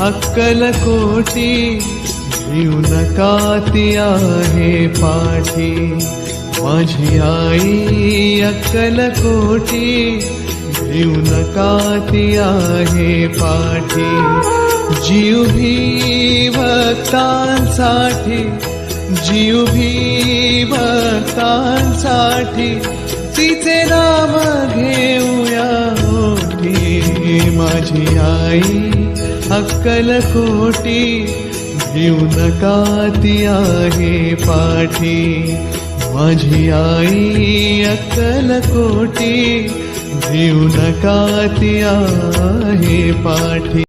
अक्कलकोटी भिऊ नका ती आहे पाठी। माझी आई अक्कलकोटी भिऊ नका ती आहे पाठी। जीव भी भक्तांसाठी, जीव भी भक्तांसाठी तिचे नाम घेऊया ओठी। माझी आई अक्कलकोटी भिऊ नका ती आहे पाठी। माझी आई अक्कलकोटी भिऊ नका ती आहे पाठी।